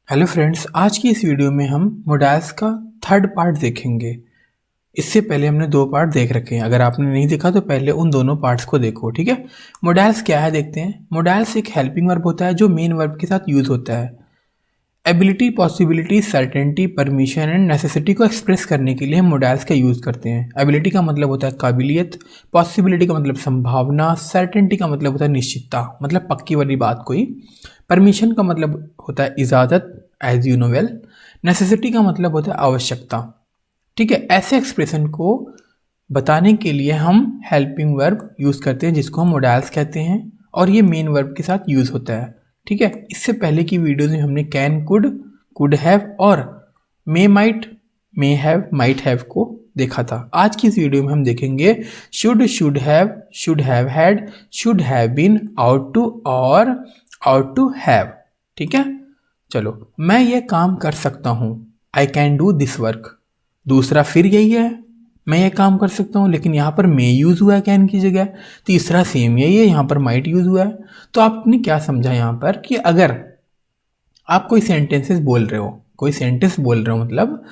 Hello friends, आज की इस वीडियो में हम मोडाल्स का थर्ड पार्ट देखेंगे। इससे पहले हमने 2 पार्ट देख रखे हैं। अगर आपने नहीं देखा तो पहले उन दोनों पार्ट्स को देखो, ठीक है। मोडाल्स क्या है देखते हैं। मोडाल्स एक हेल्पिंग वर्ब होता है जो मेन वर्ब के साथ यूज होता है। Ability, possibility, certainty, permission and necessity को एक्सप्रेस करने के लिए हम मोडाल्स का यूज़ करते हैं। एबिलिटी का मतलब होता है काबिलियत, पॉसिबिलिटी का मतलब संभावना, सर्टेनिटी का मतलब होता है निश्चितता, मतलब पक्की वाली बात कोई। परमिशन का मतलब होता है इजाज़त, as you know well. Necessity का मतलब होता है आवश्यकता, ठीक है। ऐसे एक्सप्रेशन को बताने के लिए हम हेल्पिंग वर्ब यूज़ करते हैं जिसको हम मोडाल्स कहते हैं, और ये मेन वर्ब के साथ यूज़ होता है, ठीक है। इससे पहले की वीडियोज़ में हमने कैन, कुड हैव और may, might, may have, might have को देखा था। आज की इस वीडियो में हम देखेंगे should have had, should have been, ought to और आउट टू हैव, ठीक है। चलो, मैं ये काम कर सकता हूँ, I can do this work. दूसरा फिर यही है, मैं ये काम कर सकता हूँ, लेकिन यहाँ पर मे यूज़ हुआ है कैन की जगह। तीसरा सेम यही है, यहाँ पर माइट यूज़ हुआ है। तो आपने क्या समझा यहाँ पर कि अगर आप कोई सेंटेंस बोल रहे हो मतलब,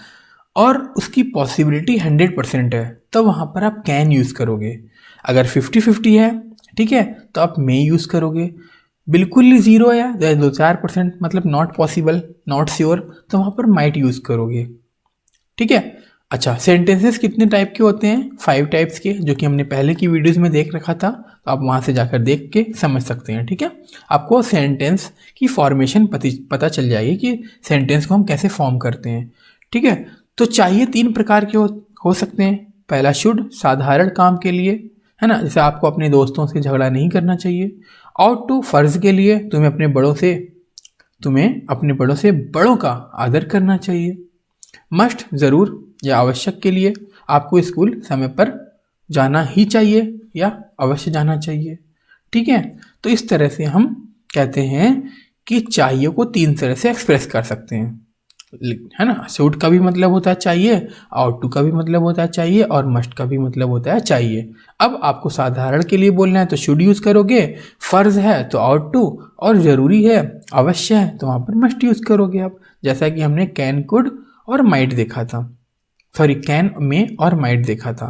और उसकी पॉसिबिलिटी 100% है, तो वहाँ पर आप कैन यूज़ करोगे। अगर 50-50 है, ठीक है, तो आप मे यूज़ करोगे। बिल्कुल ही 0 है, 2-4% मतलब नॉट पॉसिबल, नॉट श्योर, तो वहाँ पर माइट यूज़ करोगे, ठीक है। अच्छा, सेंटेंसेस कितने टाइप के होते हैं? 5 टाइप्स के, जो कि हमने पहले की वीडियोस में देख रखा था, तो आप वहाँ से जाकर देख के समझ सकते हैं, ठीक है। आपको सेंटेंस की फॉर्मेशन पता चल जाएगी कि सेंटेंस को हम कैसे फॉर्म करते हैं, ठीक है। तो चाहिए 3 प्रकार के हो सकते हैं। पहला शुड, साधारण काम के लिए, है ना, जैसे आपको अपने दोस्तों से झगड़ा नहीं करना चाहिए। आउट टू, फर्ज के लिए, तुम्हें अपने बड़ों से बड़ों का आदर करना चाहिए। मस्ट, ज़रूर या आवश्यक के लिए, आपको स्कूल समय पर जाना ही चाहिए या अवश्य जाना चाहिए, ठीक है। तो इस तरह से हम कहते हैं कि चाहिए को 3 तरह से एक्सप्रेस कर सकते हैं, है ना। शुड का भी मतलब होता है चाहिए, आउट टू का भी मतलब होता है चाहिए, और मस्ट का भी मतलब होता है चाहिए। अब आपको साधारण के लिए बोलना है तो शुड यूज़ करोगे, फर्ज है तो आउट टू, और ज़रूरी है, अवश्य है, तो वहाँ पर मस्ट यूज़ करोगे आप। जैसा कि हमने कैन, कुड और माइट देखा था, कैन, में और माइट देखा था।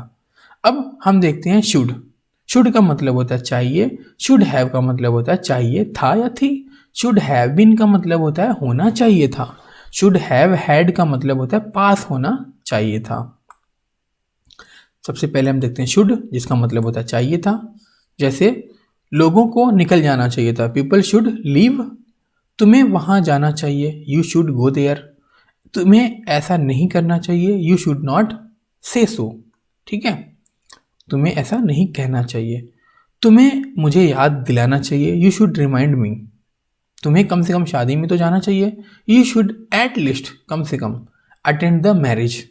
अब हम देखते हैं शुड का मतलब होता है चाहिए, शुड हैव का मतलब होता है चाहिए था या थी, शुड हैव बीन का मतलब होता है होना चाहिए था, शुड हैव हैड का मतलब होता है पास होना चाहिए था। सबसे पहले हम देखते हैं शुड, जिसका मतलब होता है चाहिए था। जैसे लोगों को निकल जाना चाहिए था, पीपल शुड लीव। तुम्हें वहां जाना चाहिए, यू शुड गो देयर। तुम्हें ऐसा नहीं करना चाहिए, यू शुड नॉट से सो, ठीक है। तुम्हें ऐसा नहीं कहना चाहिए। तुम्हें मुझे याद दिलाना चाहिए, यू शुड रिमाइंड मी। तुम्हें कम से कम शादी में तो जाना चाहिए, यू शुड एट लीस्ट, कम से कम, अटेंड द मैरिज।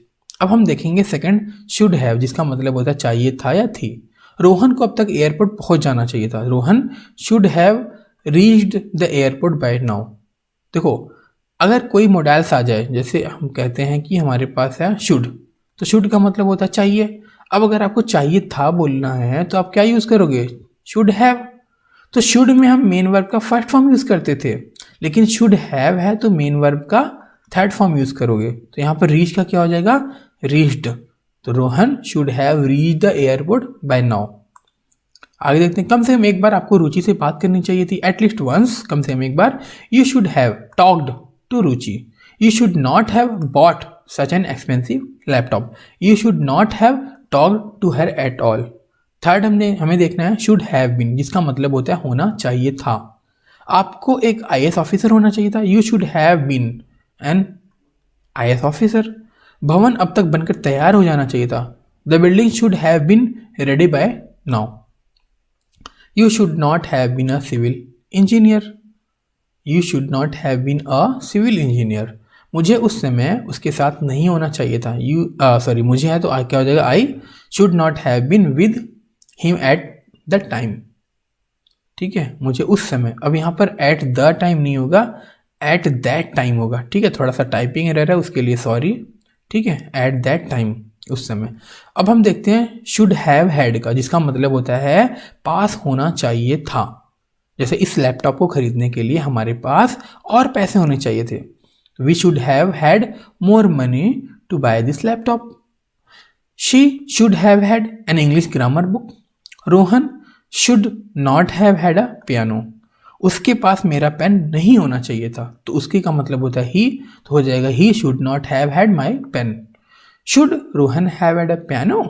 अब हम देखेंगे सेकंड, शुड हैव, जिसका मतलब होता है चाहिए था या थी। रोहन को अब तक एयरपोर्ट पहुंच जाना चाहिए था, Rohan should have reached the airport by now. देखो, अगर कोई मोडाल्स आ जाए, जैसे हम कहते हैं कि हमारे पास है शुड, तो शुड का मतलब होता है चाहिए। अब अगर आपको चाहिए था बोलना है तो आप क्या यूज़ करोगे? Should have. तो शुड में हम मेन वर्ब का फर्स्ट फॉर्म यूज़ करते थे, लेकिन शुड हैव है तो मेन वर्ब का थर्ड फॉर्म यूज़ करोगे। तो यहाँ पर रीच का क्या हो जाएगा? रीच्ड। तो Rohan should have reach the airport by now. आगे देखते हैं, कम से कम एक बार आपको रुचि से बात करनी चाहिए थी, एटलीस्ट वंस, कम से कम एक बार। You should have talked to Ruchi. You should not have bought such an expensive laptop. You should not have talked to her at all. Third हमें देखना है शुड हैव बीन, जिसका मतलब होता है होना चाहिए था। आपको एक IAS ऑफिसर होना चाहिए था, you should have been an IAS officer. भवन अब तक बनकर तैयार हो जाना चाहिए था, the building should have been ready by now. You should not have been a civil engineer. You should not have been a civil engineer. मुझे उस समय उसके साथ नहीं होना चाहिए था, मुझे है तो क्या हो जाएगा? I should not have been with him at the time, ठीक है, मुझे उस समय। अब यहाँ पर एट द टाइम नहीं होगा, एट दैट टाइम होगा, ठीक है। थोड़ा सा टाइपिंग एरर है, उसके लिए सॉरी, ठीक है। एट दैट टाइम, उस समय। अब हम देखते हैं शुड हैव हैड का, जिसका मतलब होता है पास होना चाहिए था। जैसे इस लैपटॉप को खरीदने के लिए हमारे पास और पैसे होने चाहिए थे। We should have had more money to buy this laptop. She should have had an English grammar book. Rohan should not have had a piano. उसके पास मेरा पेन नहीं होना चाहिए था, तो उसके का मतलब होता है ही, तो हो जाएगा he should not have had my pen. Should Rohan have had a piano.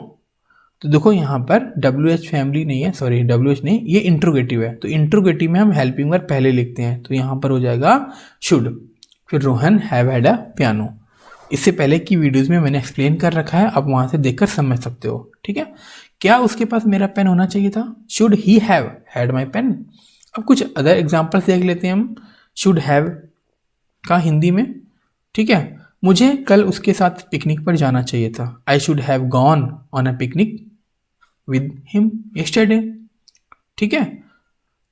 तो देखो यहाँ पर WH फैमिली नहीं है, सॉरी WH नहीं, ये इंट्रोगेटिव है, तो इंट्रोगेटिव में हम हेल्पिंग वर्ब पहले लिखते हैं, तो यहाँ पर हो जाएगा शुड, फिर Rohan have had a piano. इससे पहले की वीडियोस में मैंने एक्सप्लेन कर रखा है, आप वहाँ से देखकर समझ सकते हो, ठीक है। क्या उसके पास मेरा पेन होना चाहिए था, should he have had my pen. अब कुछ अदर एग्जाम्पल्स देख लेते हैं हम शुड हैव का हिंदी में, ठीक है। मुझे कल उसके साथ पिकनिक पर जाना चाहिए था। आई should have gone on a picnic with him yesterday, ठीक है।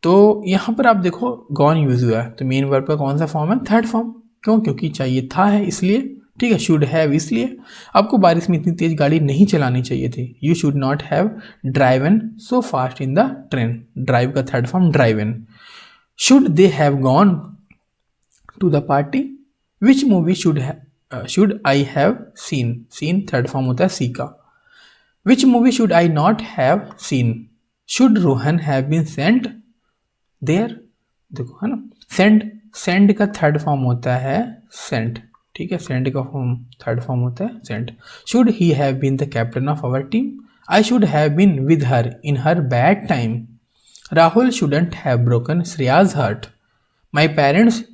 तो यहाँ पर आप देखो गॉन यूज हुआ है, तो मेन वर्ब का कौन सा फॉर्म है, थर्ड फॉर्म। क्यों, क्योंकि चाहिए था है इसलिए, ठीक है। शुड हैव इसलिए आपको बारिश में इतनी तेज गाड़ी नहीं चलानी चाहिए थी। You should not have driven so fast in the train. Drive का third form driven. Should they have gone to the party. Which movie should I have seen. Seen third form होता है सी का। Which movie should I not have seen. Should Rohan have been sent there. देखो है ना, send, send का third form होता है Saint, ठीक है। सेंड का फॉर्म थर्ड फॉर्म होता है sent. Should he have been the captain of our team. I should have been with her in her bad time. Rahul shouldn't have broken Shreya's heart. My parents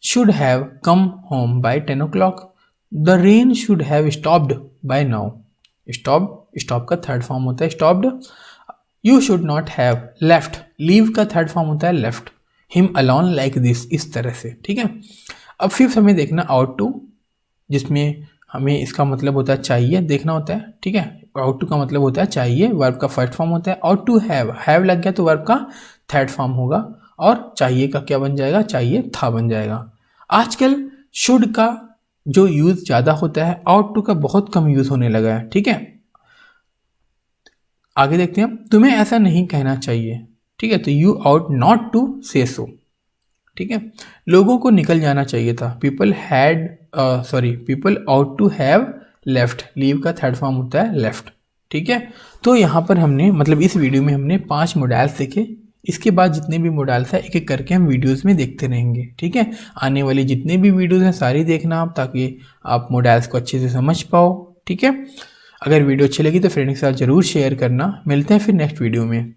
should have come home by 10 o'clock. The rain should have stopped by now. Stop का third form होता है stopped. You should not have left. Leave का third form होता है left. Him alone like this, इस तरह से, ठीक है। अब फिफ्थ हमें देखना ought to, जिसमें हमें इसका मतलब होता है चाहिए देखना होता है, ठीक है। ought to का मतलब होता है चाहिए, वर्ब का फर्स्ट फॉर्म होता है। ought to have लग गया तो वर्ब का थर्ड फॉर्म होगा, और चाहिए का क्या बन जाएगा, चाहिए था बन जाएगा। आजकल शुड का जो यूज ज़्यादा होता है, ought to का बहुत कम यूज होने लगा है, ठीक है। आगे देखते हैं, तुम्हें ऐसा नहीं कहना चाहिए, ठीक है, तो you ought not to say so, ठीक है। लोगों को निकल जाना चाहिए था, people ought to have left। Leave का थर्ड फॉर्म होता है लेफ्ट, ठीक है। तो यहाँ पर हमने मतलब इस वीडियो में हमने 5 मॉडल्स देखे। इसके बाद जितने भी मॉडल्स है एक एक करके हम वीडियोस में देखते रहेंगे, ठीक है। आने वाली जितने भी वीडियोस हैं सारी देखना आप, ताकि आप मॉडल्स को अच्छे से समझ पाओ, ठीक है। अगर वीडियो अच्छी लगी तो फ्रेंड्स के साथ जरूर शेयर करना। मिलते हैं फिर नेक्स्ट वीडियो में।